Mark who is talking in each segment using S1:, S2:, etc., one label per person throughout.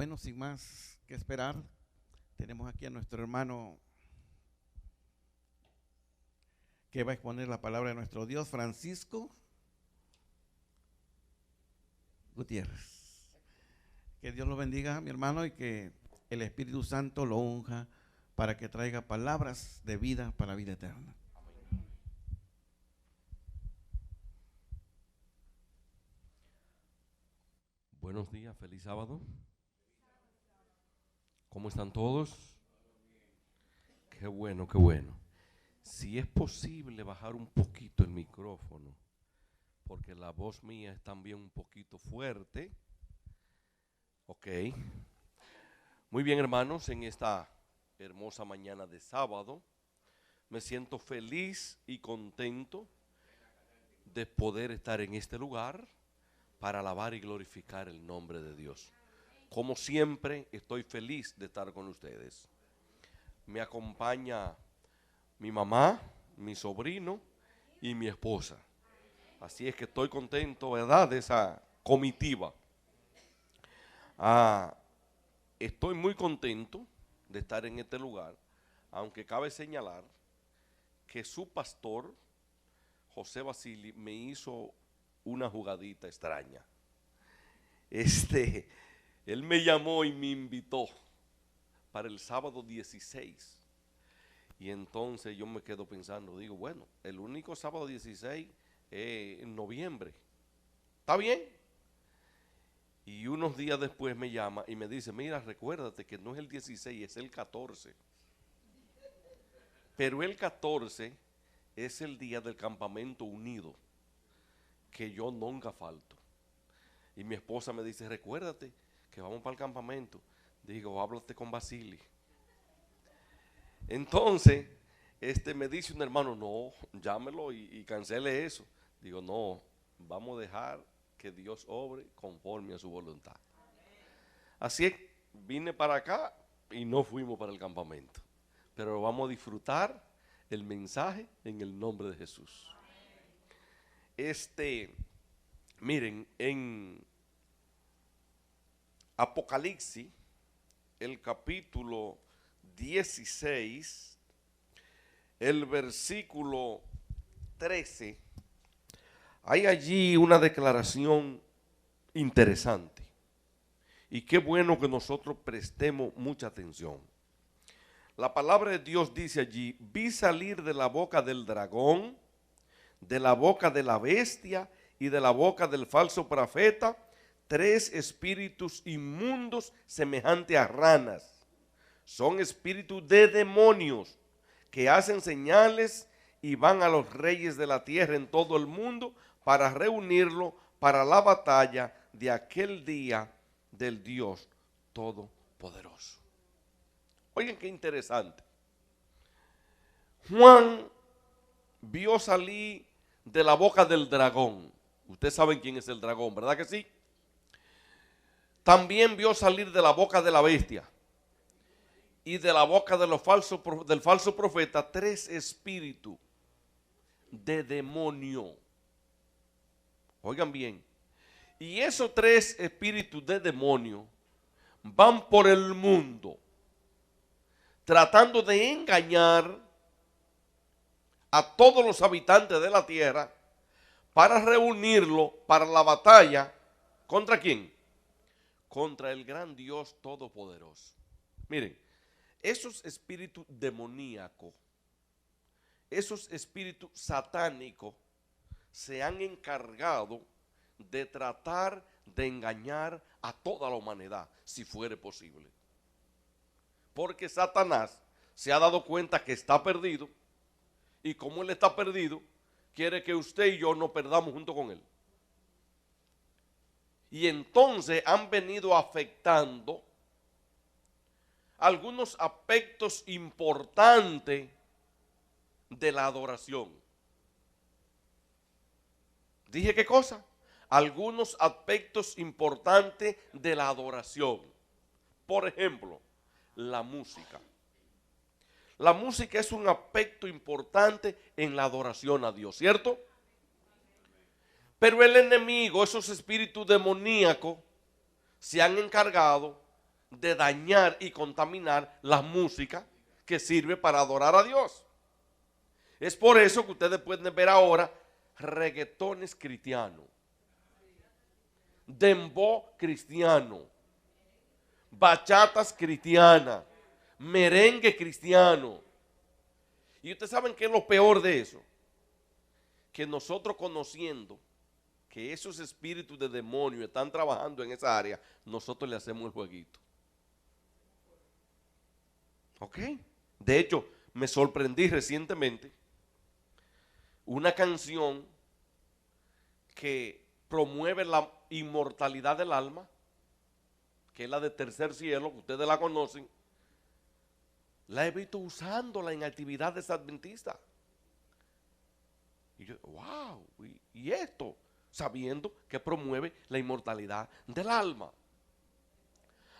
S1: Bueno, sin más que esperar, tenemos aquí a nuestro hermano que va a exponer la palabra de nuestro Dios, Francisco Gutiérrez. Que Dios lo bendiga, mi hermano, y que el Espíritu Santo lo unja para que traiga palabras de vida para vida eterna.
S2: Buenos días, feliz sábado. ¿Cómo están todos? Qué bueno, qué bueno. Si es posible bajar un poquito el micrófono, porque la voz mía es también un poquito fuerte. Ok. Muy bien, hermanos, en esta hermosa mañana de sábado, me siento feliz y contento de poder estar en este lugar para alabar y glorificar el nombre de Dios. Como siempre, estoy feliz de estar con ustedes. Me acompaña mi mamá, mi sobrino y mi esposa. Así es que estoy contento, ¿verdad?, de esa comitiva. Estoy muy contento de estar en este lugar, aunque cabe señalar que su pastor, José Basili, me hizo una jugadita extraña. Él me llamó y me invitó para el sábado 16. Y entonces yo me quedo pensando, digo, bueno, el único sábado 16 es en noviembre. ¿Está bien? Y unos días después me llama y me dice, mira, recuérdate que no es el 16, es el 14. Pero el 14 es el día del campamento unido, que yo nunca falto. Y mi esposa me dice, recuérdate que vamos para el campamento. Digo, háblate con Basili. Entonces, me dice un hermano, no, llámelo y cancele eso. Digo, no, vamos a dejar que Dios obre conforme a su voluntad. Así es, vine para acá y no fuimos para el campamento. Pero vamos a disfrutar el mensaje en el nombre de Jesús. Miren, en Apocalipsis, el capítulo 16, el versículo 13, hay allí una declaración interesante. Y qué bueno que nosotros prestemos mucha atención. La palabra de Dios dice allí, vi salir de la boca del dragón, de la boca de la bestia y de la boca del falso profeta, 3 espíritus inmundos semejantes a ranas. Son espíritus de demonios que hacen señales y van a los reyes de la tierra en todo el mundo para reunirlo para la batalla de aquel día del Dios Todopoderoso. Oigan qué interesante. Juan vio salir de la boca del dragón. Ustedes saben quién es el dragón, ¿verdad que sí? También vio salir de la boca de la bestia y de la boca de del falso profeta 3 espíritus de demonio. Oigan bien. Y esos 3 espíritus de demonio van por el mundo tratando de engañar a todos los habitantes de la tierra para reunirlo para la batalla. ¿Contra quién? Contra el gran Dios Todopoderoso. Miren, esos espíritus demoníacos, esos espíritus satánicos se han encargado de tratar de engañar a toda la humanidad, si fuere posible. Porque Satanás se ha dado cuenta que está perdido, y como él está perdido, quiere que usted y yo nos perdamos junto con él. Y entonces han venido afectando algunos aspectos importantes de la adoración. ¿Dije qué cosa? Algunos aspectos importantes de la adoración. Por ejemplo, la música. La música es un aspecto importante en la adoración a Dios, ¿cierto? Pero el enemigo, esos espíritus demoníacos, se han encargado de dañar y contaminar la música que sirve para adorar a Dios. Es por eso que ustedes pueden ver ahora reggaetones cristianos, dembow cristiano, bachatas cristianas, merengue cristiano. Y ustedes saben qué es lo peor de eso, que nosotros, conociendo que esos espíritus de demonio están trabajando en esa área, nosotros le hacemos el jueguito. ¿Ok? De hecho, me sorprendí recientemente una canción que promueve la inmortalidad del alma, que es la de Tercer Cielo, que ustedes la conocen. La he visto usándola en actividades adventistas. Y yo, wow, ¿y esto? Sabiendo que promueve la inmortalidad del alma.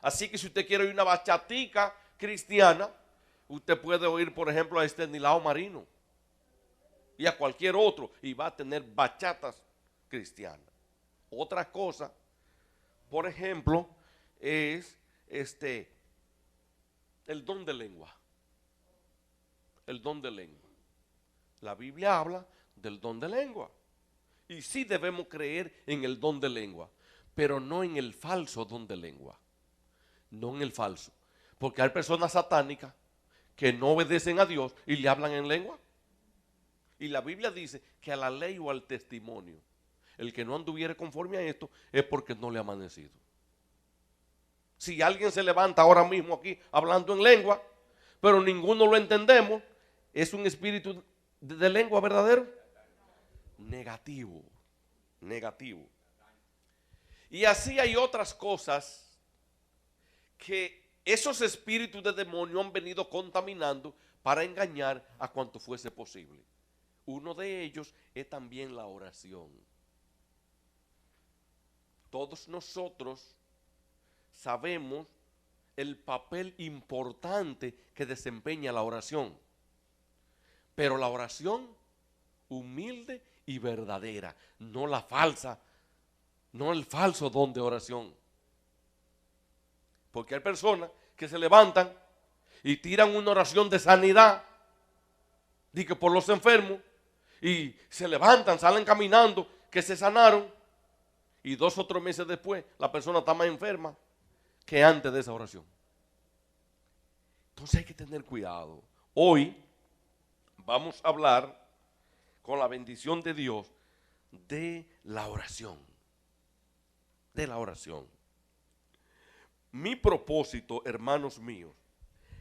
S2: Así que si usted quiere oír una bachatica cristiana, usted puede oír, por ejemplo, a Nilao Marino y a cualquier otro, y va a tener bachatas cristianas. Otra cosa, por ejemplo, es el don de lengua. El don de lengua. La Biblia habla del don de lengua. Y sí debemos creer en el don de lengua, pero no en el falso don de lengua. No en el falso. Porque hay personas satánicas que no obedecen a Dios y le hablan en lengua. Y la Biblia dice que a la ley o al testimonio, el que no anduviere conforme a esto es porque no le ha amanecido. Si alguien se levanta ahora mismo aquí hablando en lengua, pero ninguno lo entendemos, ¿es un espíritu de lengua verdadero? Negativo, negativo. Y así hay otras cosas que esos espíritus de demonio han venido contaminando para engañar a cuanto fuese posible. Uno de ellos es también la oración. Todos nosotros sabemos el papel importante que desempeña la oración, pero la oración humilde y verdadera, no la falsa, no el falso don de oración. Porque hay personas que se levantan y tiran una oración de sanidad, di que por los enfermos, y se levantan, salen caminando, que se sanaron, y 2 o 3 meses después la persona está más enferma que antes de esa oración. Entonces hay que tener cuidado. Hoy vamos a hablar, con la bendición de Dios, de la oración. De la oración. Mi propósito, hermanos míos,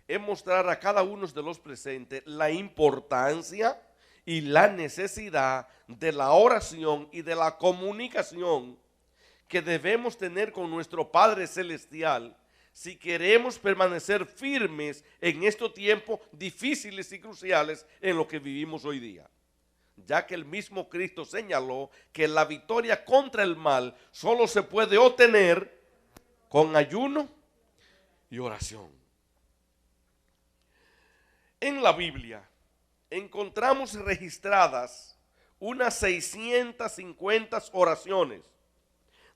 S2: es mostrar a cada uno de los presentes la importancia y la necesidad de la oración y de la comunicación que debemos tener con nuestro Padre Celestial si queremos permanecer firmes en estos tiempos difíciles y cruciales en los que vivimos hoy día. Ya que el mismo Cristo señaló que la victoria contra el mal solo se puede obtener con ayuno y oración. En la Biblia encontramos registradas unas 650 oraciones,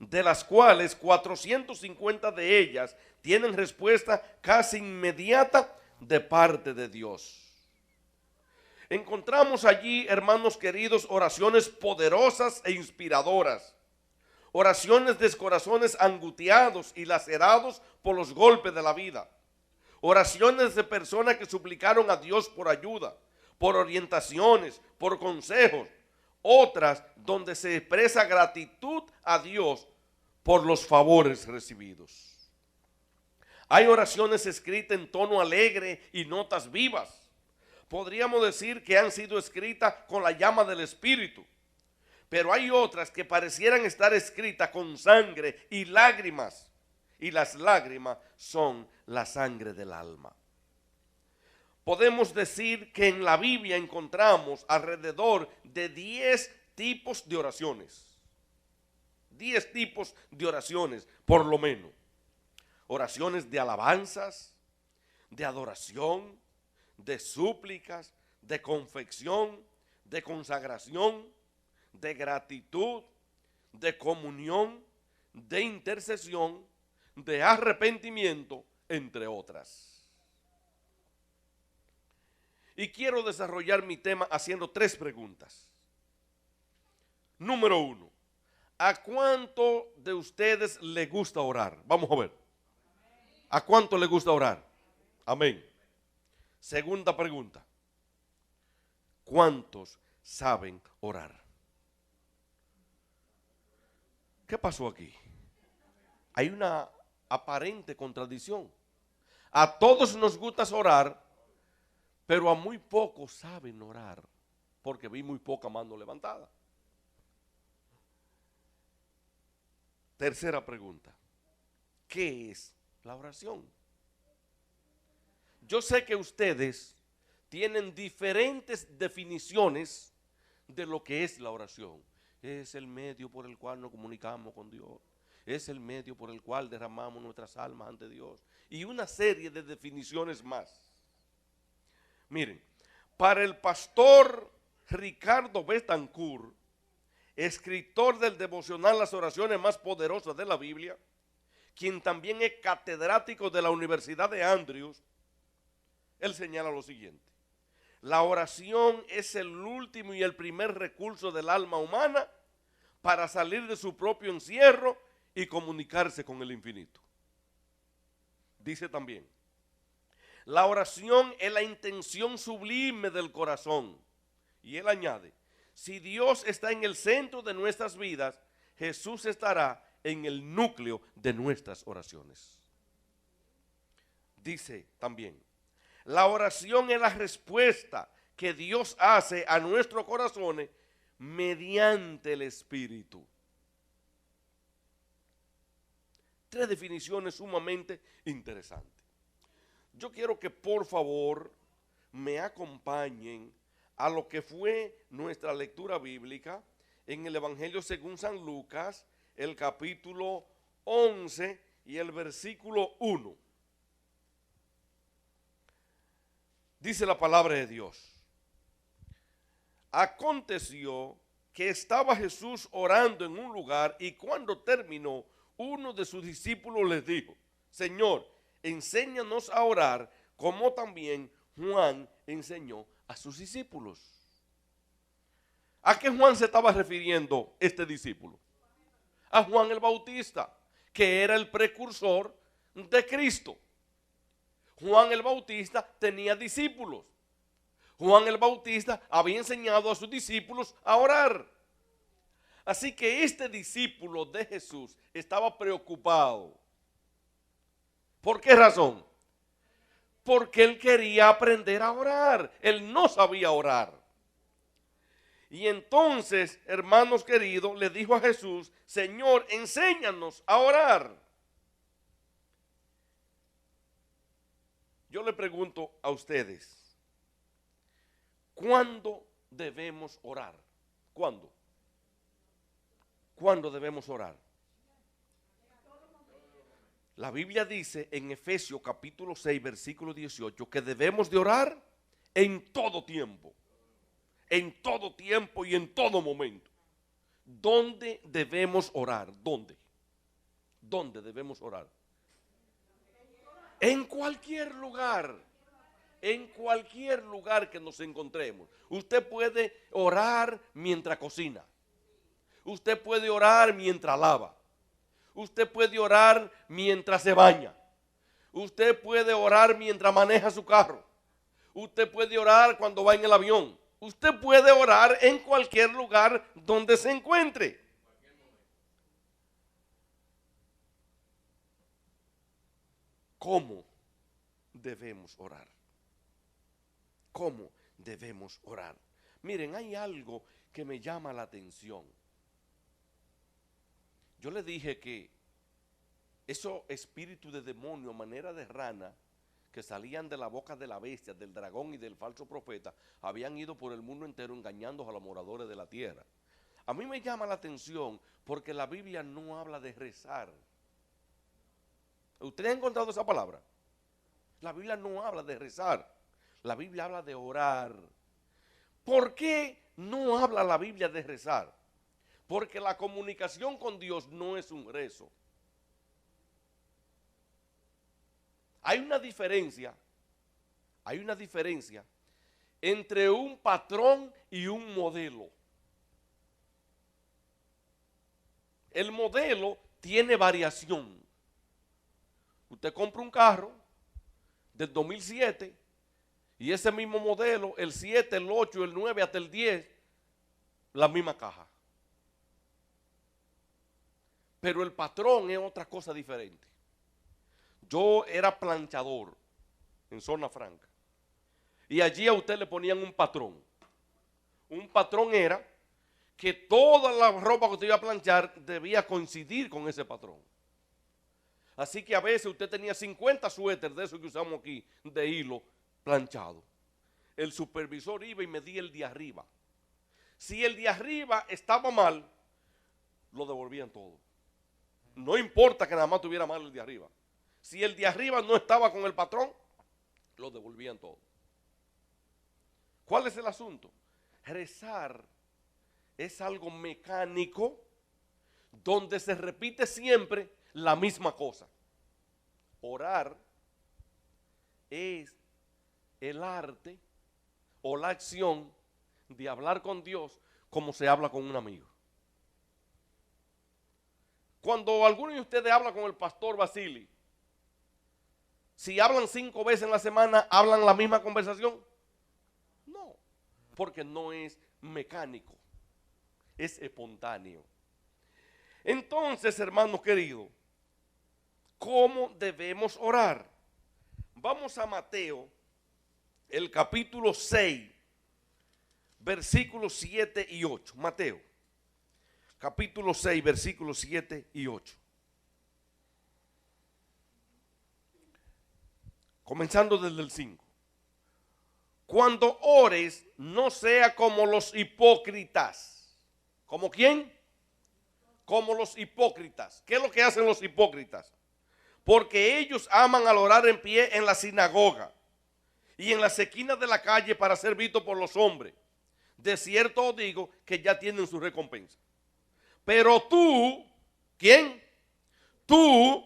S2: de las cuales 450 de ellas tienen respuesta casi inmediata de parte de Dios. Encontramos allí, hermanos queridos, oraciones poderosas e inspiradoras, oraciones de corazones angustiados y lacerados por los golpes de la vida, oraciones de personas que suplicaron a Dios por ayuda, por orientaciones, por consejos, otras donde se expresa gratitud a Dios por los favores recibidos. Hay oraciones escritas en tono alegre y notas vivas. Podríamos decir que han sido escritas con la llama del Espíritu, pero hay otras que parecieran estar escritas con sangre y lágrimas, y las lágrimas son la sangre del alma. Podemos decir que en la Biblia encontramos alrededor de 10 tipos de oraciones. 10 tipos de oraciones, por lo menos. Oraciones de alabanzas, de adoración, de súplicas, de confesión, de consagración, de gratitud, de comunión, de intercesión, de arrepentimiento, entre otras. Y quiero desarrollar mi tema haciendo 3 preguntas. Número 1. ¿A cuánto de ustedes le gusta orar? Vamos a ver. ¿A cuánto le gusta orar? Amén. Segunda pregunta. ¿Cuántos saben orar? ¿Qué pasó aquí? Hay una aparente contradicción. A todos nos gusta orar, pero a muy pocos saben orar, porque vi muy poca mano levantada. Tercera pregunta. ¿Qué es la oración? Yo sé que ustedes tienen diferentes definiciones de lo que es la oración. Es el medio por el cual nos comunicamos con Dios. Es el medio por el cual derramamos nuestras almas ante Dios. Y una serie de definiciones más. Miren, para el pastor Ricardo Betancourt, escritor del devocional Las oraciones más poderosas de la Biblia, quien también es catedrático de la Universidad de Andrews, él señala lo siguiente: la oración es el último y el primer recurso del alma humana para salir de su propio encierro y comunicarse con el infinito. Dice también, la oración es la intención sublime del corazón. Y él añade, si Dios está en el centro de nuestras vidas, Jesús estará en el núcleo de nuestras oraciones. Dice también, la oración es la respuesta que Dios hace a nuestros corazones mediante el Espíritu. 3 definiciones sumamente interesantes. Yo quiero que por favor me acompañen a lo que fue nuestra lectura bíblica en el Evangelio según San Lucas, el capítulo 11 y el versículo 1. Dice la palabra de Dios. Aconteció que estaba Jesús orando en un lugar y cuando terminó, uno de sus discípulos les dijo, Señor, enséñanos a orar como también Juan enseñó a sus discípulos. ¿A qué Juan se estaba refiriendo este discípulo? A Juan el Bautista, que era el precursor de Cristo. Juan el Bautista tenía discípulos. Juan el Bautista había enseñado a sus discípulos a orar. Así que este discípulo de Jesús estaba preocupado. ¿Por qué razón? Porque él quería aprender a orar. Él no sabía orar. Y entonces, hermanos queridos, le dijo a Jesús, Señor, enséñanos a orar. Yo le pregunto a ustedes, ¿cuándo debemos orar? ¿Cuándo? ¿Cuándo debemos orar? La Biblia dice en Efesios capítulo 6, versículo 18, que debemos de orar en todo tiempo y en todo momento. ¿Dónde debemos orar? ¿Dónde? ¿Dónde debemos orar? En cualquier lugar. En cualquier lugar que nos encontremos. Usted puede orar mientras cocina. Usted puede orar mientras lava. Usted puede orar mientras se baña. Usted puede orar mientras maneja su carro. Usted puede orar cuando va en el avión. Usted puede orar en cualquier lugar donde se encuentre. ¿Cómo debemos orar? ¿Cómo debemos orar? Miren, hay algo que me llama la atención. Yo le dije que esos espíritus de demonio, manera de rana, que salían de la boca de la bestia, del dragón y del falso profeta, habían ido por el mundo entero engañando a los moradores de la tierra. A mí me llama la atención porque la Biblia no habla de rezar. ¿Usted ha encontrado esa palabra? La Biblia no habla de rezar. La Biblia habla de orar. ¿Por qué no habla la Biblia de rezar? Porque la comunicación con Dios no es un rezo. Hay una diferencia entre un patrón y un modelo. El modelo tiene variación. Usted compra un carro del 2007 y ese mismo modelo, el 7, el 8, el 9 hasta el 10, la misma caja. Pero el patrón es otra cosa diferente. Yo era planchador en Zona Franca y allí a usted le ponían un patrón. Un patrón era que toda la ropa que usted iba a planchar debía coincidir con ese patrón. Así que a veces usted tenía 50 suéteres de esos que usamos aquí, de hilo planchado. El supervisor iba y medía el de arriba. Si el de arriba estaba mal, lo devolvían todo. No importa que nada más tuviera mal el de arriba. Si el de arriba no estaba con el patrón, lo devolvían todo. ¿Cuál es el asunto? Rezar es algo mecánico donde se repite siempre la misma cosa. Orar es el arte o la acción de hablar con Dios como se habla con un amigo. Cuando alguno de ustedes habla con el pastor Basili, si hablan 5 veces en la semana, ¿hablan la misma conversación? No, porque no es mecánico, es espontáneo. Entonces, hermanos queridos, ¿cómo debemos orar? Vamos a Mateo, el capítulo 6, versículos 7 y 8. Mateo, capítulo 6, versículos 7 y 8. Comenzando desde el 5. Cuando ores, no sea como los hipócritas. ¿Como quién? Como los hipócritas. ¿Qué es lo que hacen los hipócritas? Porque ellos aman al orar en pie en la sinagoga y en las esquinas de la calle para ser vistos por los hombres. De cierto os digo que ya tienen su recompensa. Pero tú, ¿quién? Tú,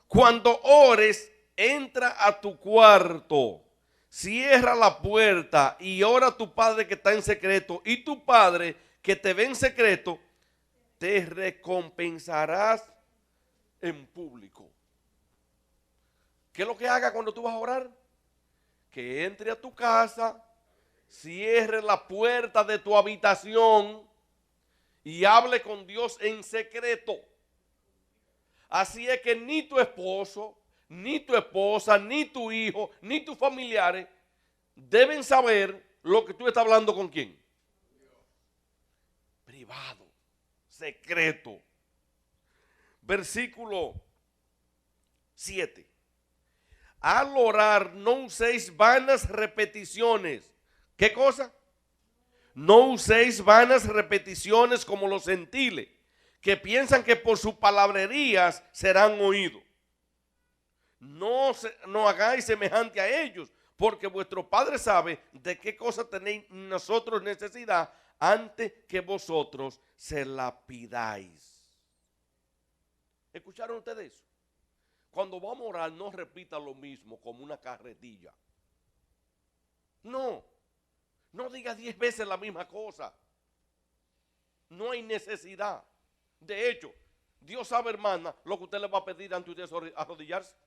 S2: cuando ores, entra a tu cuarto, cierra la puerta y ora a tu Padre que está en secreto, y tu Padre que te ve en secreto, te recompensarás en público. ¿Qué es lo que haga cuando tú vas a orar? Que entre a tu casa, cierre la puerta de tu habitación y hable con Dios en secreto. Así es que ni tu esposo, ni tu esposa, ni tu hijo, ni tus familiares deben saber lo que tú estás hablando con quién. Privado, secreto. Versículo 7. Al orar no uséis vanas repeticiones. ¿Qué cosa? No uséis vanas repeticiones como los gentiles, que piensan que por sus palabrerías serán oídos. No hagáis semejante a ellos, porque vuestro Padre sabe de qué cosa tenéis nosotros necesidad antes que vosotros se la pidáis. ¿Escucharon ustedes eso? Cuando vamos a orar, no repita lo mismo como una carretilla. No diga 10 veces la misma cosa. No hay necesidad. De hecho, Dios sabe, hermana, lo que usted le va a pedir antes de usted arrodillarse.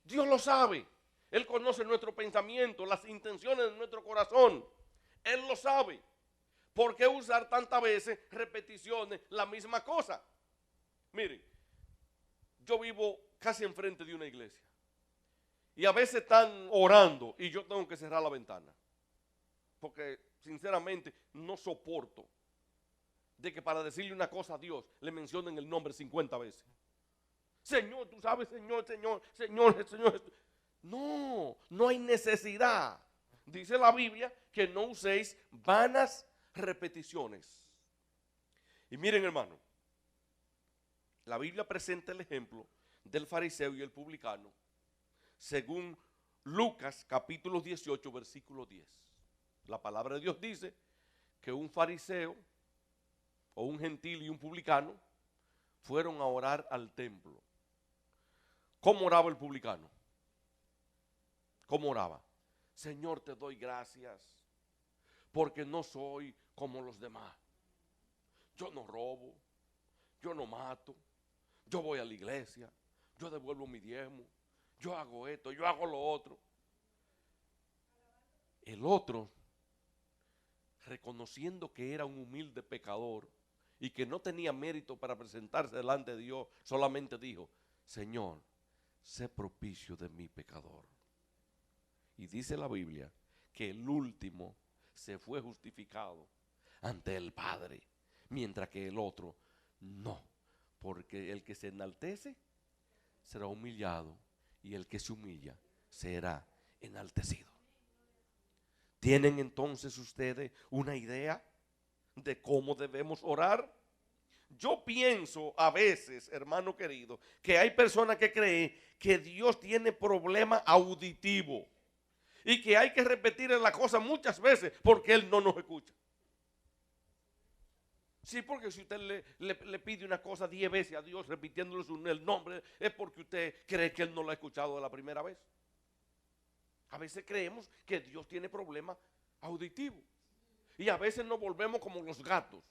S2: Dios lo sabe. Él conoce nuestro pensamiento, las intenciones de nuestro corazón. Él lo sabe. ¿Por qué usar tantas veces repeticiones la misma cosa? Miren, yo vivo casi enfrente de una iglesia. Y a veces están orando y yo tengo que cerrar la ventana. Porque sinceramente no soporto de que para decirle una cosa a Dios le mencionen el nombre 50 veces. Señor, tú sabes, Señor. No hay necesidad. Dice la Biblia que no uséis vanas repeticiones. Y miren, hermano, la Biblia presenta el ejemplo del fariseo y el publicano según Lucas capítulo 18 versículo 10. La palabra de Dios dice que un fariseo o un gentil y un publicano fueron a orar al templo. ¿Cómo oraba el publicano? ¿Cómo oraba? Señor, te doy gracias porque no soy como los demás. Yo no robo, yo no mato, yo voy a la iglesia, yo devuelvo mi diezmo, yo hago esto, yo hago lo otro. El otro, reconociendo que era un humilde pecador y que no tenía mérito para presentarse delante de Dios, solamente dijo, Señor, sé propicio de mi pecador. Y dice la Biblia que el último se fue justificado ante el Padre, mientras que el otro no, porque el que se enaltece será humillado y el que se humilla será enaltecido. ¿Tienen entonces ustedes una idea de cómo debemos orar? Yo pienso a veces, hermano querido, que hay personas que creen que Dios tiene problema auditivo y que hay que repetirle la cosa muchas veces porque Él no nos escucha. Sí, porque si usted le pide una cosa 10 veces a Dios repitiéndole el nombre, es porque usted cree que Él no lo ha escuchado de la primera vez. A veces creemos que Dios tiene problemas auditivos. Y a veces nos volvemos como los gatos.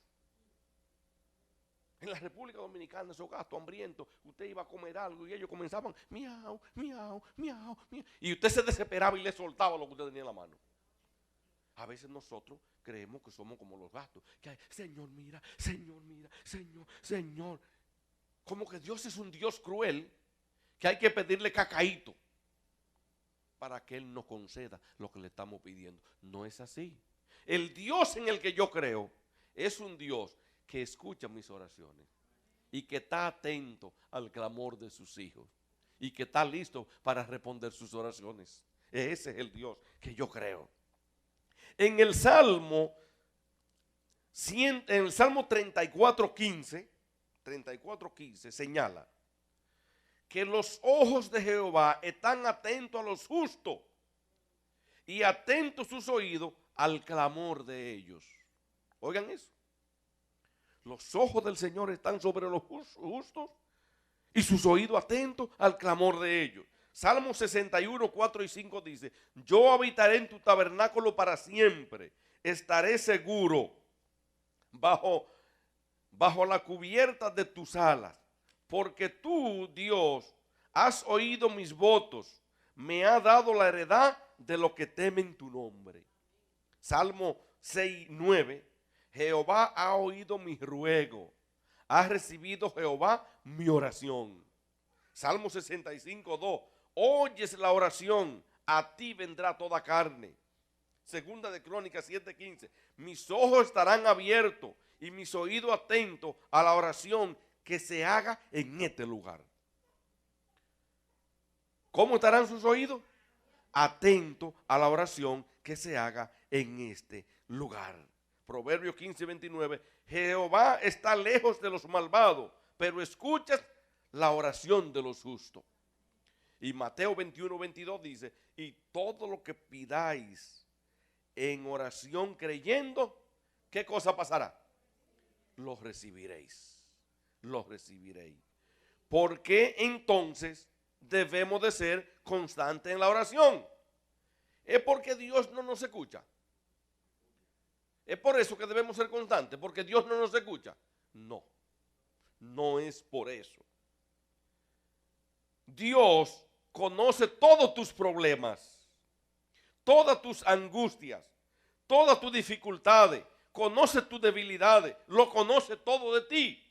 S2: En la República Dominicana, esos gatos hambrientos, usted iba a comer algo y ellos comenzaban miau, miau, miau, miau. Y usted se desesperaba y le soltaba lo que usted tenía en la mano. A veces nosotros creemos que somos como los gatos. Que hay, Señor, mira, Señor, mira, Señor, Señor. Como que Dios es un Dios cruel que hay que pedirle cacaíto para que Él nos conceda lo que le estamos pidiendo. No es así. El Dios en el que yo creo es un Dios que escucha mis oraciones y que está atento al clamor de sus hijos y que está listo para responder sus oraciones. Ese es el Dios que yo creo. En el Salmo 34:15 señala que los ojos de Jehová están atentos a los justos y atentos sus oídos al clamor de ellos. Oigan eso. Los ojos del Señor están sobre los justos y sus oídos atentos al clamor de ellos. Salmo 61, 4 y 5 dice, yo habitaré en tu tabernáculo para siempre, estaré seguro bajo la cubierta de tus alas, porque tú, Dios, has oído mis votos, me has dado la heredad de los que temen tu nombre. Salmo 6, 9, Jehová ha oído mi ruego, ha recibido Jehová mi oración. Salmo 65, 2, oyes la oración, a ti vendrá toda carne. Segunda de Crónicas 7:15, mis ojos estarán abiertos y mis oídos atentos a la oración que se haga en este lugar. ¿Cómo estarán sus oídos? Atentos a la oración que se haga en este lugar. Proverbios 15:29, Jehová está lejos de los malvados, pero escuchas la oración de los justos. Y Mateo 21:22 dice, y todo lo que pidáis en oración creyendo, ¿qué cosa pasará? Los recibiréis. Los recibiréis. ¿Por qué entonces debemos de ser constantes en la oración? ¿Es porque Dios no nos escucha? ¿Es por eso que debemos ser constantes? ¿Porque Dios no nos escucha? No, no es por eso. Dios conoce todos tus problemas, todas tus angustias, todas tus dificultades, conoce tus debilidades, lo conoce todo de ti.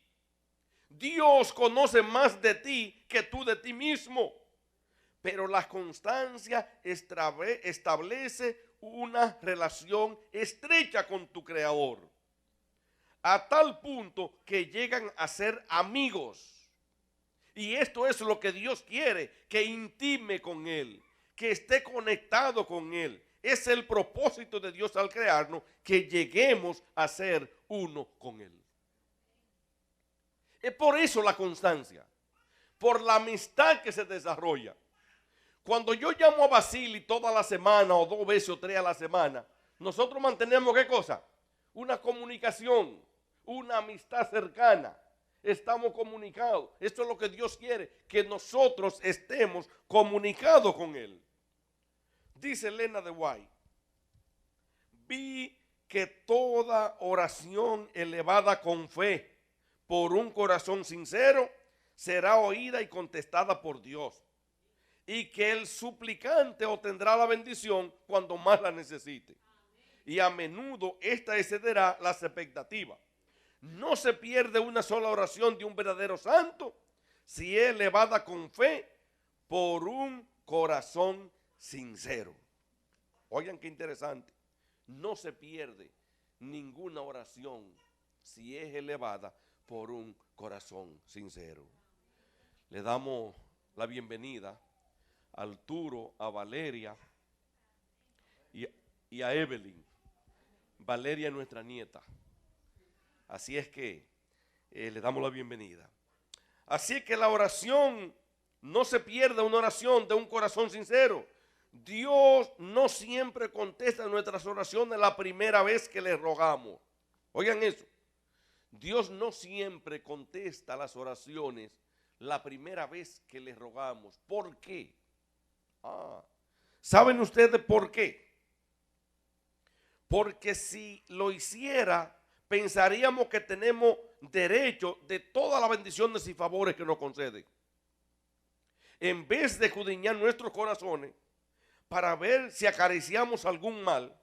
S2: Dios conoce más de ti que tú de ti mismo. Pero la constancia establece una relación estrecha con tu Creador, a tal punto que llegan a ser amigos. Y esto es lo que Dios quiere, que intime con Él, que esté conectado con Él. Es el propósito de Dios al crearnos, que lleguemos a ser uno con Él. Es por eso la constancia, por la amistad que se desarrolla. Cuando yo llamo a Basili toda la semana, o 2 veces o 3 a la semana, nosotros mantenemos ¿qué cosa? Una comunicación, una amistad cercana. estamos comunicados. Esto es lo que Dios quiere, que nosotros estemos comunicados con Él. Dice Elena de White: vi que toda oración elevada con fe por un corazón sincero será oída y contestada por Dios, y que el suplicante obtendrá la bendición cuando más la necesite. Y a menudo esta excederá las expectativas. No se pierde una sola oración de un verdadero santo si es elevada con fe por un corazón sincero. Oigan qué interesante. No se pierde ninguna oración si es elevada por un corazón sincero. Le damos la bienvenida a Arturo, a Valeria y a Evelyn. Valeria es nuestra nieta. Así es que le damos la bienvenida. Así es que la oración, no se pierda una oración de un corazón sincero. Dios no siempre contesta nuestras oraciones la primera vez que le rogamos. Oigan eso. Dios no siempre contesta las oraciones la primera vez que le rogamos. ¿Por qué? ¿Saben ustedes por qué? Porque si lo hiciera, pensaríamos que tenemos derecho de todas las bendiciones y favores que nos concede. En vez de escudriñar nuestros corazones para ver si acariciamos algún mal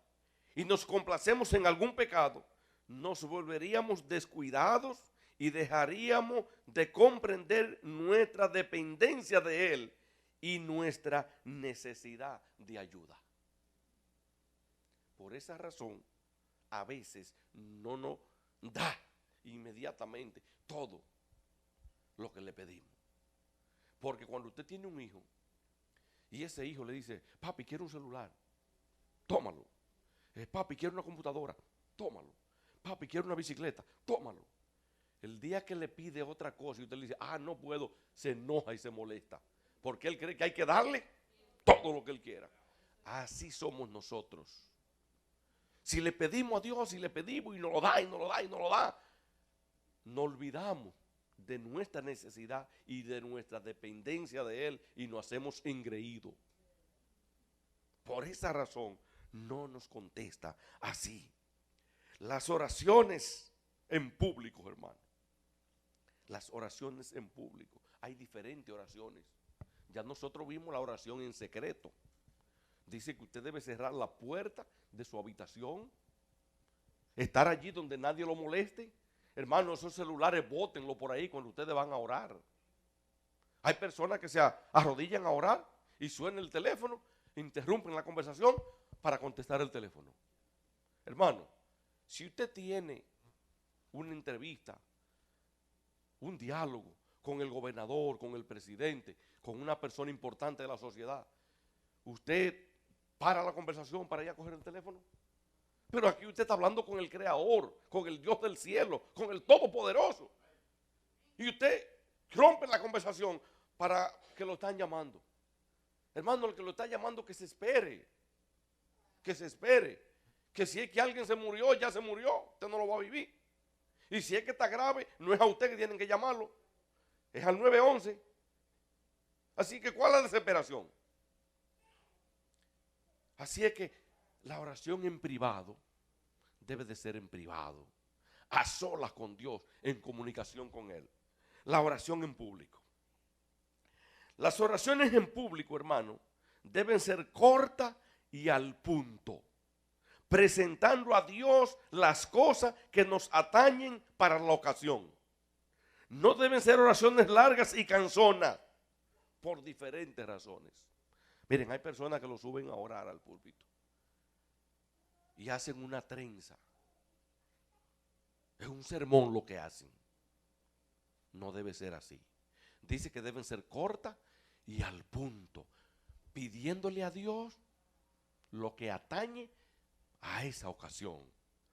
S2: y nos complacemos en algún pecado, nos volveríamos descuidados y dejaríamos de comprender nuestra dependencia de Él y nuestra necesidad de ayuda. Por esa razón, a veces no nos da inmediatamente todo lo que le pedimos. Porque cuando usted tiene un hijo y ese hijo le dice: papi, quiero un celular, tómalo. Papi, quiero una computadora, tómalo. Papi, quiero una bicicleta, tómalo. El día que le pide otra cosa y usted le dice: no puedo, se enoja y se molesta. Porque él cree que hay que darle todo lo que él quiera. Así somos nosotros. Si le pedimos a Dios, si le pedimos y nos lo da, y nos lo da, y nos lo da, no olvidamos de nuestra necesidad y de nuestra dependencia de Él y nos hacemos engreídos. Por esa razón no nos contesta así. Las oraciones en público, hermano. Las oraciones en público. Hay diferentes oraciones. Ya nosotros vimos la oración en secreto. Dice que usted debe cerrar la puerta de su habitación, estar allí donde nadie lo moleste. Hermano, esos celulares bótenlo por ahí cuando ustedes van a orar. Hay personas que se arrodillan a orar y suena el teléfono, interrumpen la conversación para contestar el teléfono. Hermano, si usted tiene una entrevista, un diálogo con el gobernador, con el presidente, con una persona importante de la sociedad, usted para la conversación para ir a coger el teléfono. Pero aquí usted está hablando con el Creador, con el Dios del cielo, con el Todopoderoso. Y usted rompe la conversación para que lo están llamando. Hermano, el que lo está llamando, que se espere. Que se espere. Que si es que alguien se murió, ya se murió. Usted no lo va a vivir. Y si es que está grave, no es a usted que tienen que llamarlo. Es al 911. Así que, ¿cuál es la desesperación? Así es que la oración en privado debe de ser en privado, a solas con Dios, en comunicación con Él. La oración en público. Las oraciones en público, hermano, deben ser cortas y al punto, presentando a Dios las cosas que nos atañen para la ocasión. No deben ser oraciones largas y cansonas, por diferentes razones. Miren, hay personas que lo suben a orar al púlpito y hacen una trenza. Es un sermón lo que hacen. No debe ser así. Dice que deben ser cortas y al punto, pidiéndole a Dios lo que atañe a esa ocasión,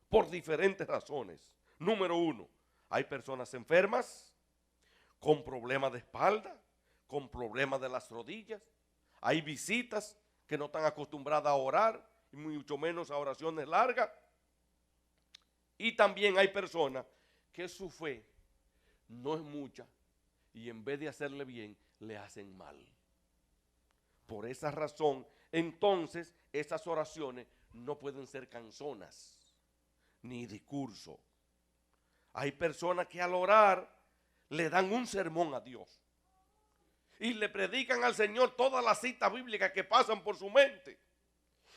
S2: por diferentes razones. Número 1, hay personas enfermas, con problemas de espalda, con problemas de las rodillas. Hay visitas que no están acostumbradas a orar, y mucho menos a oraciones largas. Y también hay personas que su fe no es mucha y en vez de hacerle bien, le hacen mal. Por esa razón, entonces, esas oraciones no pueden ser canzonas ni discurso. Hay personas que al orar le dan un sermón a Dios y le predican al Señor todas las citas bíblicas que pasan por su mente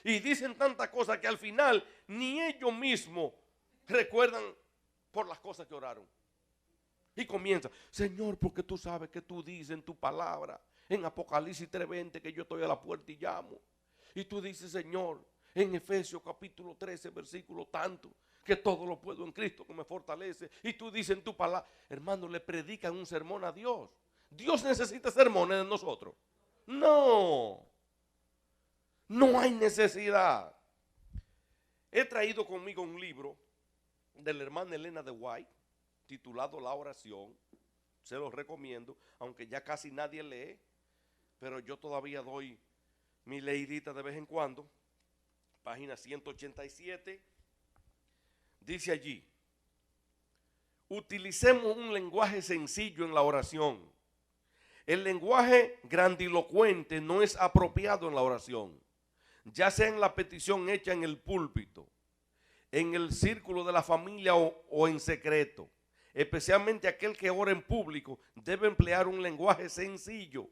S2: y dicen tantas cosas que al final ni ellos mismos recuerdan por las cosas que oraron. Y comienza, Señor, porque tú sabes que tú dices en tu palabra, en Apocalipsis 3:20, que yo estoy a la puerta y llamo. Y tú dices, Señor, en Efesios capítulo 13, versículo tanto, que todo lo puedo en Cristo que me fortalece. Y tú dices en tu palabra, hermano, le predican un sermón a Dios. ¿Dios necesita sermones de nosotros? No, no hay necesidad. He traído conmigo un libro de la hermana Elena de White, titulado La Oración. Se los recomiendo, aunque ya casi nadie lee, pero yo todavía doy mi leidita de vez en cuando. Página 187, dice allí, utilicemos un lenguaje sencillo en la oración. El lenguaje grandilocuente no es apropiado en la oración, ya sea en la petición hecha en el púlpito, en el círculo de la familia o en secreto. Especialmente aquel que ora en público debe emplear un lenguaje sencillo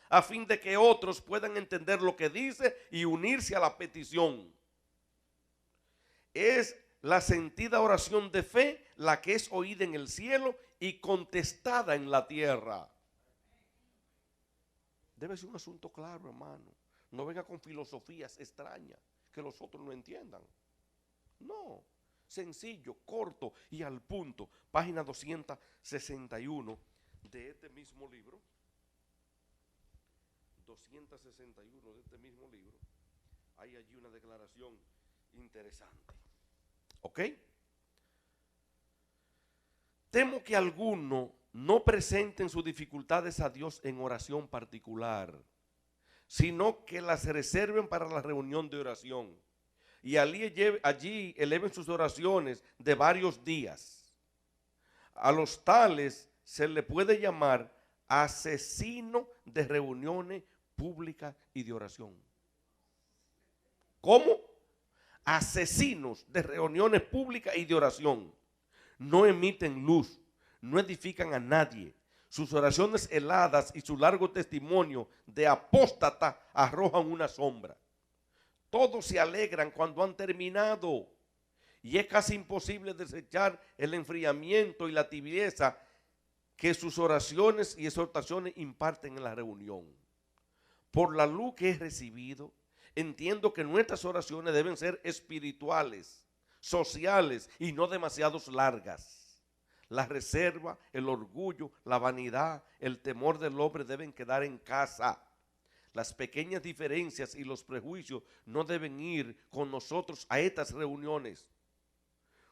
S2: a fin de que otros puedan entender lo que dice y unirse a la petición. Es la sentida oración de fe la que es oída en el cielo y contestada en la tierra. Debe ser un asunto claro, hermano. No venga con filosofías extrañas que los otros no entiendan. No, sencillo, corto y al punto. Página 261 de este mismo libro. 261 de este mismo libro. Hay allí una declaración interesante. ¿Ok? Temo que algunos no presenten sus dificultades a Dios en oración particular, sino que las reserven para la reunión de oración. Y allí eleven sus oraciones de varios días. A los tales se le puede llamar asesino de reuniones públicas y de oración. ¿Cómo? Asesinos de reuniones públicas y de oración. No emiten luz, no edifican a nadie. Sus oraciones heladas y su largo testimonio de apóstata arrojan una sombra. Todos se alegran cuando han terminado y es casi imposible desechar el enfriamiento y la tibieza que sus oraciones y exhortaciones imparten en la reunión. Por la luz que he recibido, entiendo que nuestras oraciones deben ser espirituales, sociales y no demasiado largas. La reserva, el orgullo, la vanidad, el temor del hombre deben quedar en casa. Las pequeñas diferencias y los prejuicios no deben ir con nosotros a estas reuniones.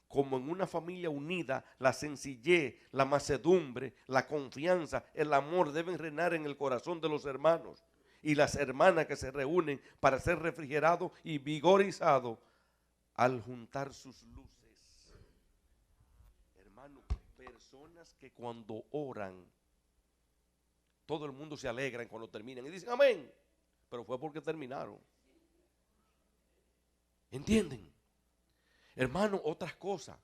S2: Como en una familia unida, la sencillez, la mansedumbre, la confianza, el amor deben reinar en el corazón de los hermanos y las hermanas que se reúnen para ser refrigerados y vigorizados al juntar sus luces. Hermano, personas que cuando oran, todo el mundo se alegra cuando terminan y dicen amén, pero fue porque terminaron. ¿Entienden? Hermano, otras cosas.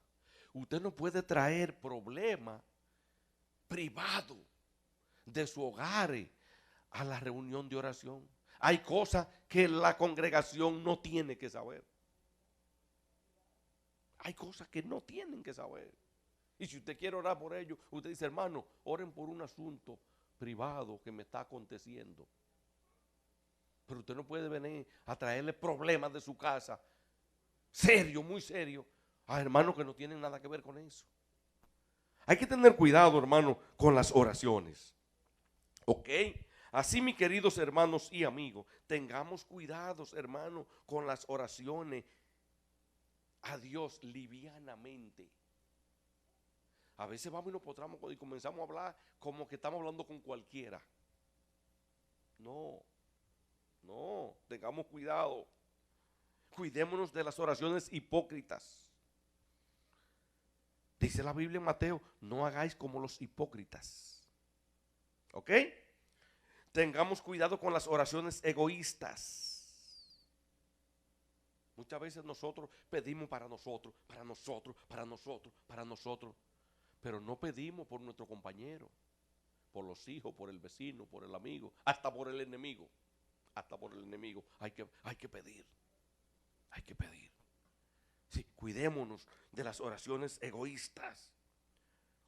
S2: Usted no puede traer problemas privados de su hogar a la reunión de oración. Hay cosas que la congregación no tiene que saber. Hay cosas que no tienen que saber. Y si usted quiere orar por ellos, usted dice, hermano, oren por un asunto privado que me está aconteciendo. Pero usted no puede venir a traerle problemas de su casa, serio, muy serio, a hermanos que no tienen nada que ver con eso. Hay que tener cuidado, hermano, con las oraciones. ¿Ok? Así, mis queridos hermanos y amigos, tengamos cuidados, hermano, con las oraciones a Dios livianamente. A veces vamos y nos postramos y comenzamos a hablar como que estamos hablando con cualquiera. No, tengamos cuidado. Cuidémonos de las oraciones hipócritas. Dice la Biblia en Mateo, no hagáis como los hipócritas. ¿Ok? Tengamos cuidado con las oraciones egoístas. Muchas veces nosotros pedimos para nosotros, para nosotros, para nosotros, para nosotros. Pero no pedimos por nuestro compañero, por los hijos, por el vecino, por el amigo, hasta por el enemigo. Hasta por el enemigo. Hay que pedir. Hay que pedir. Sí, cuidémonos de las oraciones egoístas.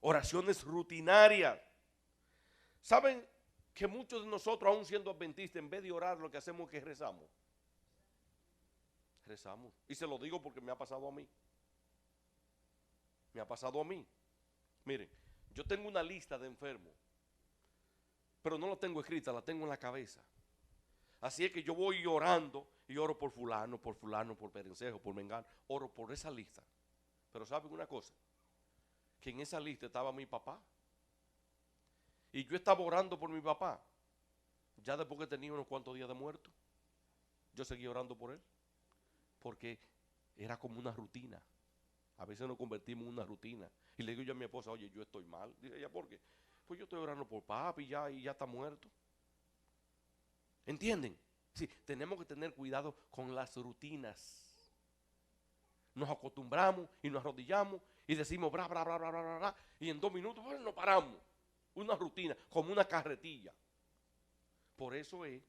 S2: Oraciones rutinarias. ¿Saben que muchos de nosotros, aún siendo adventistas, en vez de orar, lo que hacemos es que rezamos? Rezamos. Y se lo digo porque me ha pasado a mí. Me ha pasado a mí. Miren, yo tengo una lista de enfermos, pero no la tengo escrita, la tengo en la cabeza. Así es que yo voy orando y oro por fulano, por perencejo, por mengano. Oro por esa lista. Pero ¿saben una cosa? Que en esa lista estaba mi papá. Y yo estaba orando por mi papá. Ya después que tenía unos cuantos días de muerto, yo seguía orando por él. Porque era como una rutina. A veces nos convertimos en una rutina. Y le digo yo a mi esposa, oye, yo estoy mal. Dice ella, ¿por qué? Pues yo estoy orando por papi y ya está muerto. ¿Entienden? Sí, tenemos que tener cuidado con las rutinas. Nos acostumbramos y nos arrodillamos y decimos bra, bra, bra, bra, bra, bra, bra, y en 2 minutos bueno, nos paramos. Una rutina, como una carretilla. Por eso es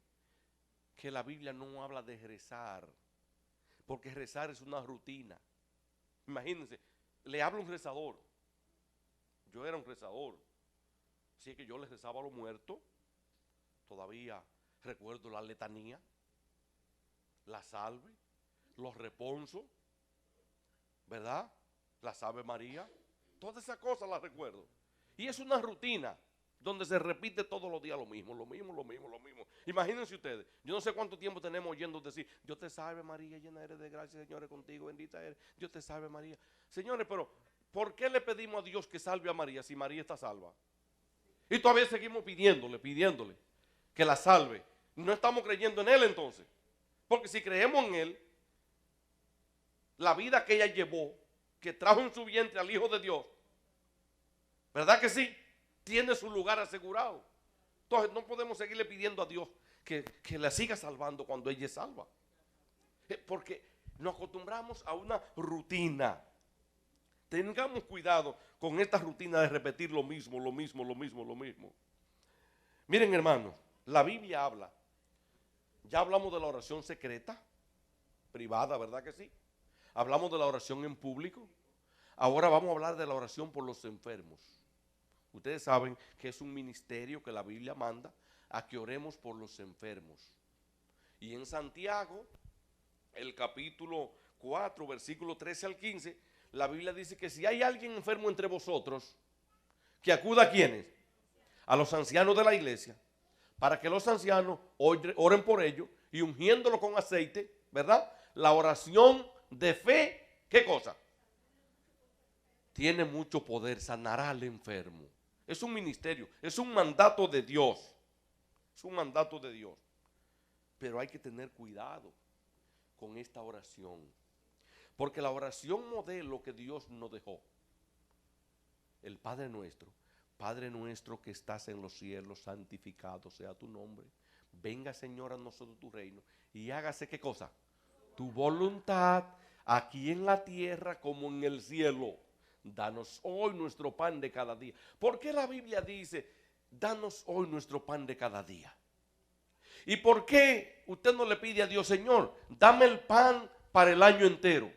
S2: que la Biblia no habla de rezar, porque rezar es una rutina. Imagínense, le habla un rezador. Yo era un rezador. Así que yo les rezaba a los muertos. Todavía recuerdo la letanía, la salve, los responsos, ¿verdad? La Ave María. Todas esas cosas las recuerdo. Y es una rutina donde se repite todos los días lo mismo, lo mismo, lo mismo, lo mismo. Imagínense ustedes, yo no sé cuánto tiempo tenemos oyendo decir, Dios te salve María, llena eres de gracia, Señor es contigo, bendita eres, Dios te salve María. Señores, pero ¿por qué le pedimos a Dios que salve a María si María está salva? Y todavía seguimos pidiéndole que la salve. No estamos creyendo en Él entonces. Porque si creemos en Él, la vida que ella llevó, que trajo en su vientre al Hijo de Dios, ¿verdad que sí? Tiene su lugar asegurado. Entonces no podemos seguirle pidiendo a Dios que la siga salvando cuando ella es salva. Porque nos acostumbramos a una rutina. Tengamos cuidado con esta rutina de repetir lo mismo, lo mismo, lo mismo, lo mismo. Miren, hermanos, la Biblia habla. Ya hablamos de la oración secreta, privada, ¿verdad que sí? Hablamos de la oración en público. Ahora vamos a hablar de la oración por los enfermos. Ustedes saben que es un ministerio que la Biblia manda a que oremos por los enfermos. Y en Santiago, el capítulo 4, versículo 13 al 15, la Biblia dice que si hay alguien enfermo entre vosotros, que acuda a ¿quiénes? A los ancianos de la iglesia, para que los ancianos oren por ellos y ungiéndolo con aceite, ¿verdad? La oración de fe, ¿qué cosa? Tiene mucho poder, sanará al enfermo. Es un ministerio, es un mandato de Dios. Es un mandato de Dios. Pero hay que tener cuidado con esta oración. Porque la oración modelo que Dios nos dejó, el Padre nuestro que estás en los cielos, santificado sea tu nombre. Venga, Señor, a nosotros tu reino y hágase ¿qué cosa? Tu voluntad aquí en la tierra como en el cielo. Danos hoy nuestro pan de cada día. ¿Por qué la Biblia dice, danos hoy nuestro pan de cada día? ¿Y por qué usted no le pide a Dios, Señor, dame el pan para el año entero?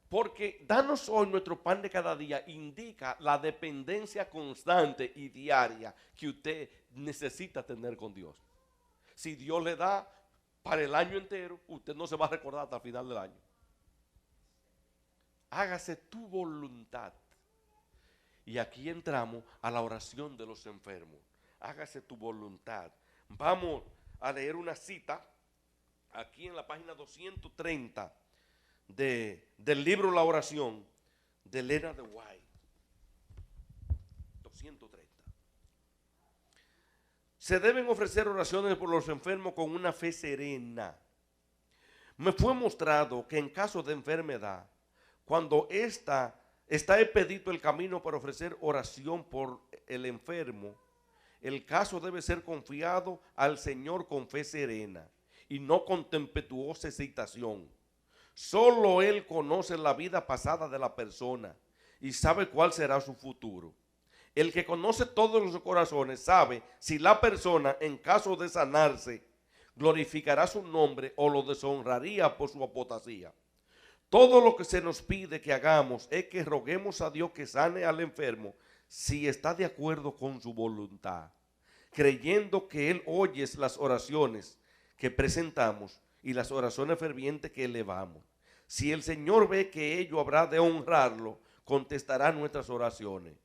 S2: Porque danos hoy nuestro pan de cada día indica la dependencia constante y diaria que usted necesita tener con Dios. Si Dios le da para el año entero, usted no se va a recordar hasta el final del año. Hágase tu voluntad. Y aquí entramos a la oración de los enfermos. Hágase tu voluntad. Vamos a leer una cita aquí en la página 230 del libro La Oración de Elena de White. 230. Se deben ofrecer oraciones por los enfermos con una fe serena. Me fue mostrado que en caso de enfermedad cuando está expedito el camino para ofrecer oración por el enfermo, el caso debe ser confiado al Señor con fe serena y no con tempestuosa excitación. Solo Él conoce la vida pasada de la persona y sabe cuál será su futuro. El que conoce todos los corazones sabe si la persona, en caso de sanarse, glorificará su nombre o lo deshonraría por su apostasía. Todo lo que se nos pide que hagamos es que roguemos a Dios que sane al enfermo si está de acuerdo con su voluntad, creyendo que Él oye las oraciones que presentamos y las oraciones fervientes que elevamos. Si el Señor ve que ello habrá de honrarlo, contestará nuestras oraciones.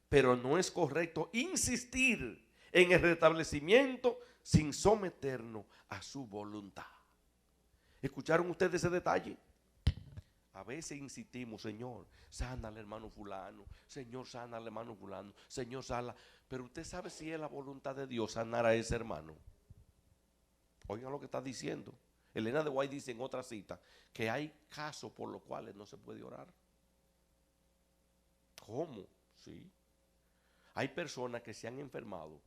S2: Pero no es correcto insistir en el restablecimiento sin someternos a su voluntad. ¿Escucharon ustedes ese detalle? A veces insistimos, Señor, sana al hermano fulano, Señor, sana al hermano fulano, Señor, sana. Pero usted sabe si es la voluntad de Dios sanar a ese hermano. Oigan lo que está diciendo. Elena de White dice en otra cita que hay casos por los cuales no se puede orar. ¿Cómo? Sí. Hay personas que se han enfermado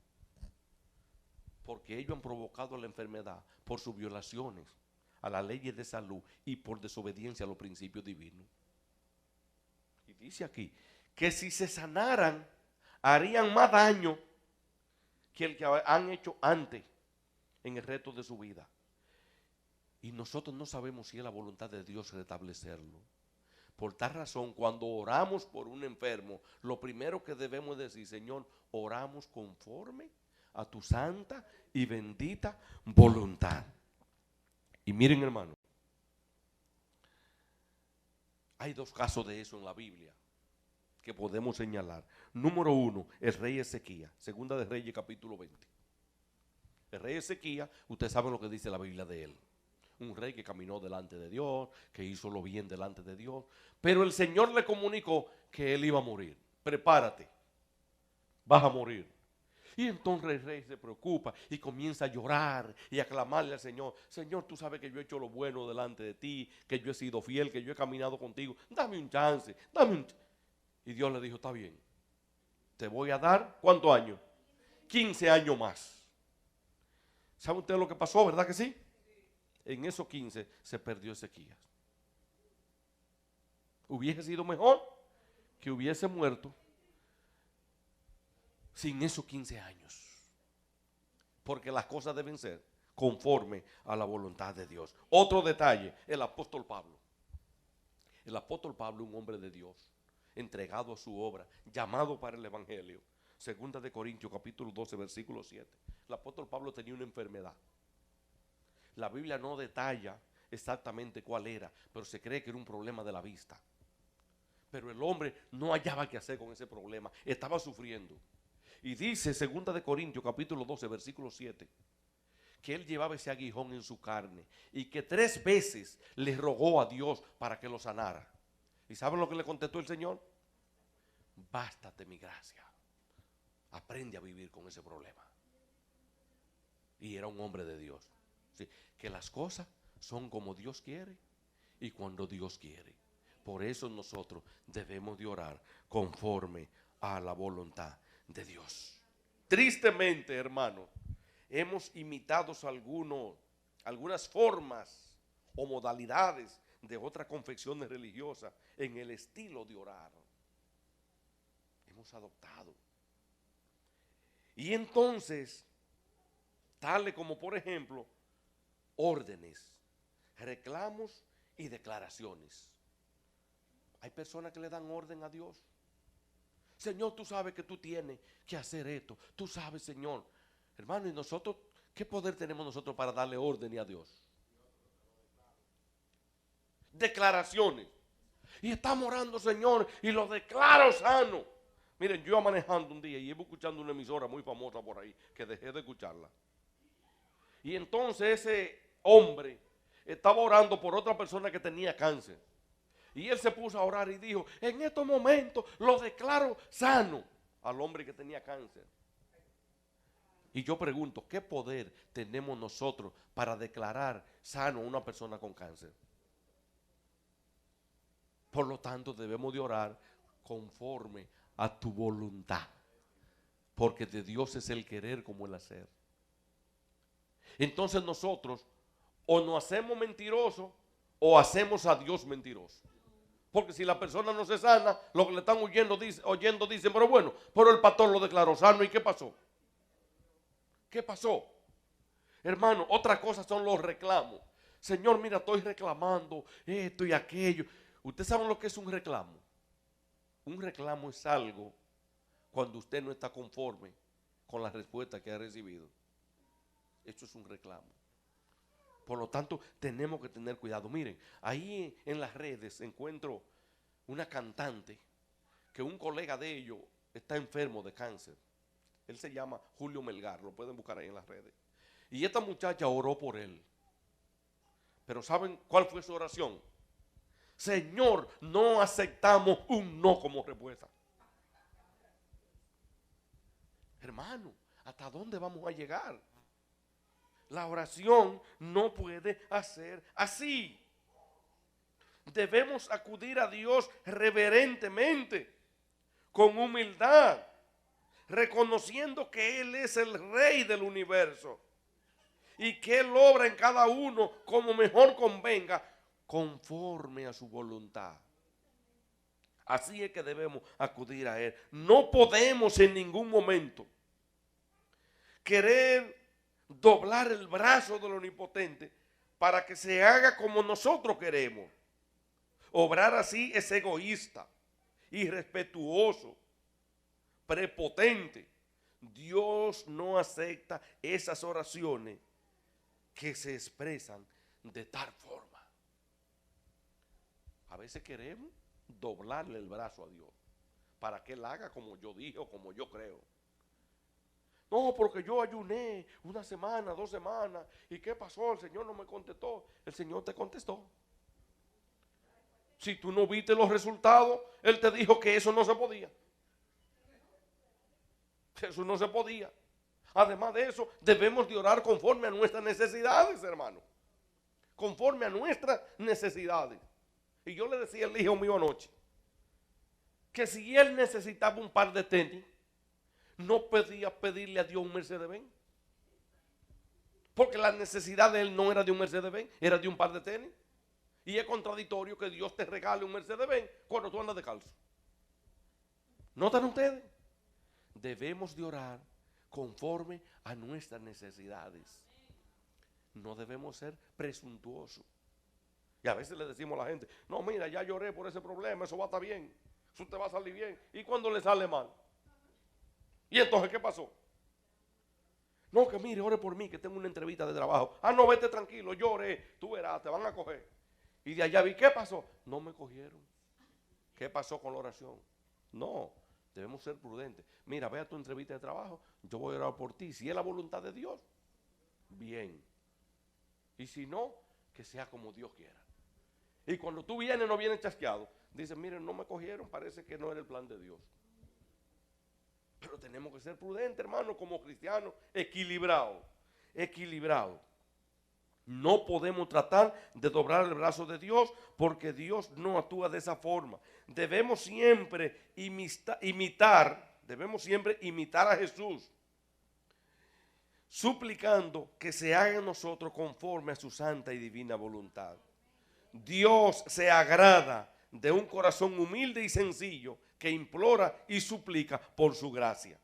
S2: porque ellos han provocado la enfermedad por sus violaciones a las leyes de salud y por desobediencia a los principios divinos. Y dice aquí que si se sanaran harían más daño que el que han hecho antes en el resto de su vida. Y nosotros no sabemos si es la voluntad de Dios restablecerlo. Por tal razón, cuando oramos por un enfermo, lo primero que debemos decir, Señor, oramos conforme a tu santa y bendita voluntad. Y miren, hermano, hay dos casos de eso en la Biblia que podemos señalar. Número uno, el rey Ezequías, segunda de Reyes capítulo 20. El rey Ezequías, usted sabe lo que dice la Biblia de él. Un rey que caminó delante de Dios, que hizo lo bien delante de Dios. Pero el Señor le comunicó que él iba a morir. Prepárate, vas a morir. Y entonces el rey se preocupa y comienza a llorar y a clamarle al Señor. Señor, tú sabes que yo he hecho lo bueno delante de ti, que yo he sido fiel, que yo he caminado contigo. Dame un chance, dame un chance. Y Dios le dijo, está bien, te voy a dar, ¿cuántos años? 15 años más. ¿Sabe usted lo que pasó, verdad que sí? En esos 15 se perdió Ezequías. Hubiese sido mejor que hubiese muerto sin esos 15 años. Porque las cosas deben ser conforme a la voluntad de Dios. Otro detalle, el apóstol Pablo. El apóstol Pablo, un hombre de Dios, entregado a su obra, llamado para el evangelio. Segunda de Corintios capítulo 12 versículo 7. El apóstol Pablo tenía una enfermedad. La Biblia no detalla exactamente cuál era, pero se cree que era un problema de la vista. Pero el hombre no hallaba qué hacer con ese problema, estaba sufriendo. Y dice 2 de Corintios capítulo 12 versículo 7 que él llevaba ese aguijón en su carne y que 3 veces le rogó a Dios para que lo sanara. ¿Y saben lo que le contestó el Señor? Bástate mi gracia. Aprende a vivir con ese problema. Y era un hombre de Dios. ¿Sí? Que las cosas son como Dios quiere y cuando Dios quiere. Por eso nosotros debemos de orar conforme a la voluntad de Dios. Tristemente, hermano, hemos imitado algunas formas o modalidades de otras confesiones religiosas en el estilo de orar. Hemos adoptado. Y entonces, tales como por ejemplo, órdenes, reclamos y declaraciones. Hay personas que le dan orden a Dios. Señor, tú sabes que tú tienes que hacer esto. Tú sabes, Señor. Hermano, ¿y nosotros qué poder tenemos nosotros para darle orden a Dios? Declaraciones. Y estamos orando, Señor, y lo declaro sano. Miren, yo iba manejando un día y iba escuchando una emisora muy famosa por ahí, que dejé de escucharla. Y entonces ese hombre estaba orando por otra persona que tenía cáncer. Y él se puso a orar y dijo, en estos momentos lo declaro sano al hombre que tenía cáncer. Y yo pregunto, ¿qué poder tenemos nosotros para declarar sano a una persona con cáncer? Por lo tanto, debemos de orar conforme a tu voluntad. Porque de Dios es el querer como el hacer. Entonces nosotros o nos hacemos mentirosos o hacemos a Dios mentiroso. Porque si la persona no se sana, lo que le están oyendo dicen, pero bueno, pero el pastor lo declaró sano. ¿Y qué pasó? ¿Qué pasó? Hermano, otra cosa son los reclamos. Señor, mira, estoy reclamando esto y aquello. ¿Usted sabe lo que es un reclamo? Un reclamo es algo cuando usted no está conforme con la respuesta que ha recibido. Eso es un reclamo. Por lo tanto, tenemos que tener cuidado. Miren, ahí en las redes encuentro una cantante que un colega de ellos está enfermo de cáncer. Él se llama Julio Melgar, lo pueden buscar ahí en las redes. Y esta muchacha oró por él. Pero ¿saben cuál fue su oración? Señor, no aceptamos un no como respuesta. Hermano, ¿hasta dónde vamos a llegar? La oración no puede hacer así. Debemos acudir a Dios reverentemente, con humildad, reconociendo que Él es el Rey del universo y que Él obra en cada uno como mejor convenga, conforme a su voluntad. Así es que debemos acudir a Él. No podemos en ningún momento querer doblar el brazo del omnipotente para que se haga como nosotros queremos. Obrar así es egoísta, irrespetuoso, prepotente. Dios no acepta esas oraciones que se expresan de tal forma. A veces queremos doblarle el brazo a Dios para que Él haga como yo dije o como yo creo. No, porque yo ayuné una semana, 2 semanas. ¿Y qué pasó? El Señor no me contestó. El Señor te contestó. Si tú no viste los resultados, Él te dijo que eso no se podía. Eso no se podía. Además de eso, debemos de orar conforme a nuestras necesidades, hermano. Conforme a nuestras necesidades. Y yo le decía al hijo mío anoche, que si él necesitaba un par de tenis, no podía pedirle a Dios un Mercedes-Benz. Porque la necesidad de él no era de un Mercedes-Benz, era de un par de tenis. Y es contradictorio que Dios te regale un Mercedes-Benz cuando tú andas descalzo. ¿Notan ustedes? Debemos de orar conforme a nuestras necesidades. No debemos ser presuntuosos. Y a veces le decimos a la gente, no, mira, ya lloré por ese problema, eso va a estar bien, eso te va a salir bien. ¿Y cuando le sale mal? ¿Y entonces qué pasó? No, que mire, ore por mí, que tengo una entrevista de trabajo. Ah, no, vete tranquilo, lloré, tú verás, te van a coger. Y de allá vi, ¿qué pasó? No me cogieron. ¿Qué pasó con la oración? No, debemos ser prudentes. Mira, ve a tu entrevista de trabajo, yo voy a orar por ti. Si es la voluntad de Dios, bien. Y si no, que sea como Dios quiera. Y cuando tú vienes, no vienes chasqueado. Dices, miren, no me cogieron, parece que no era el plan de Dios. Pero tenemos que ser prudentes, hermano, como cristianos, equilibrados. No podemos tratar de doblar el brazo de Dios porque Dios no actúa de esa forma. Debemos siempre imitar a Jesús, suplicando que se haga en nosotros conforme a su santa y divina voluntad. Dios se agrada de un corazón humilde y sencillo que implora y suplica por su gracia.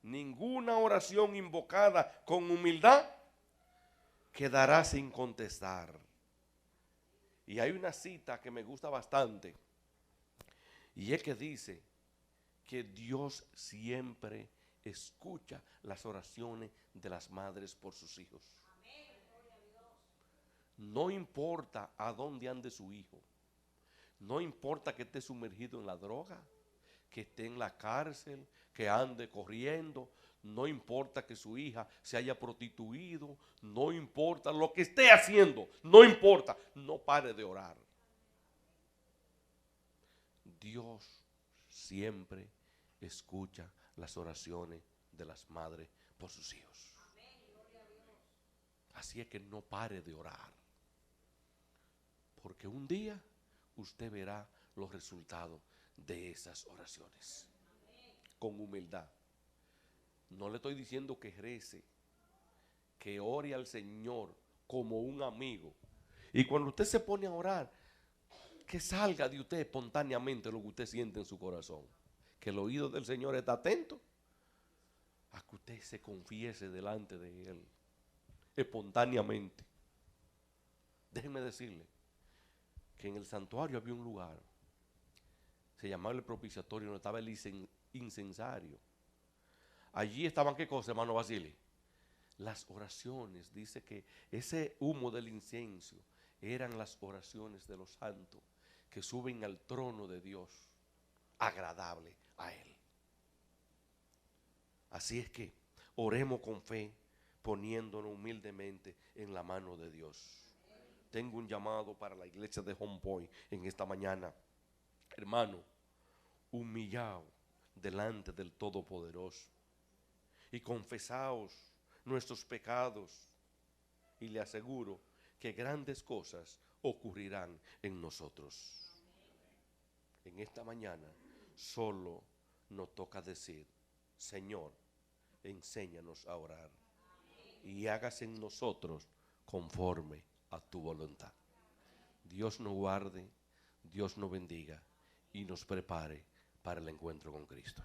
S2: Ninguna oración invocada con humildad quedará sin contestar. Y hay una cita que me gusta bastante, y es que dice que Dios siempre escucha las oraciones de las madres por sus hijos. No importa a dónde ande su hijo, no importa que esté sumergido en la droga, que esté en la cárcel, que ande corriendo, no importa que su hija se haya prostituido, no importa lo que esté haciendo, no importa, no pare de orar. Dios siempre escucha las oraciones de las madres por sus hijos. Así es que no pare de orar. Porque un día, usted verá los resultados de esas oraciones. Con humildad. No le estoy diciendo que rece, que ore al Señor como un amigo. Y cuando usted se pone a orar, que salga de usted espontáneamente lo que usted siente en su corazón. Que el oído del Señor está atento a que usted se confiese delante de Él espontáneamente. Déjenme decirle que en el santuario había un lugar, se llamaba el propiciatorio, donde estaba el incensario. Allí estaban, ¿qué cosa, hermano Basile? Las oraciones. Dice que ese humo del incienso eran las oraciones de los santos que suben al trono de Dios, agradable a Él. Así es que oremos con fe, poniéndonos humildemente en la mano de Dios. Tengo un llamado para la iglesia de Home Point en esta mañana. Hermano, humillado delante del Todopoderoso y confesaos nuestros pecados, y le aseguro que grandes cosas ocurrirán en nosotros. En esta mañana solo nos toca decir: Señor, enséñanos a orar y hágase en nosotros conforme a tu voluntad. Dios nos guarde, Dios nos bendiga y nos prepare para el encuentro con Cristo.